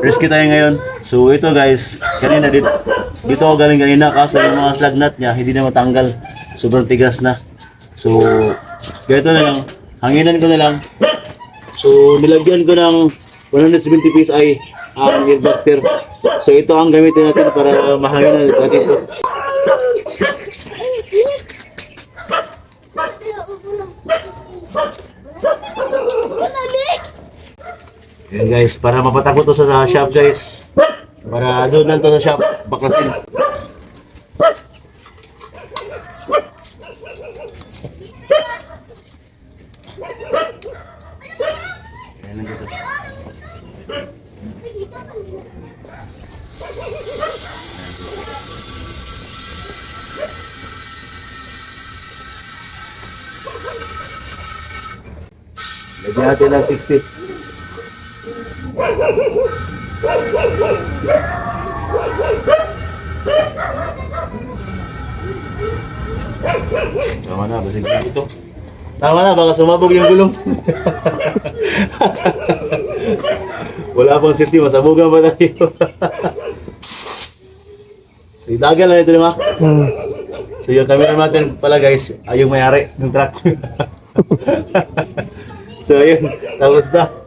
Risky tayo ngayon. So ito guys, kanina dito ako galing kanina kaso yung mga slug nut niya hindi na matanggal. Sobrang tigas na. So ganito na lang, hanginan ko na lang. So nilagyan ko ng 170 PSI ang air buster. So ito ang gamitin natin para mahanginan natin ito. Yan guys, para mapatakot to sa shop guys. Para doon lang to sa shop, baklasin. Yan lang guys. Lagyan natin ng 60. Tama na, basig na ito. Tama na, baka sumabog yung gulong. Wala pang safety, masabugan pa tayo. So, idagal na ito naman. So, yung camera natin pala guys, ay yung mayari ng truck. So, ayun, tapos na.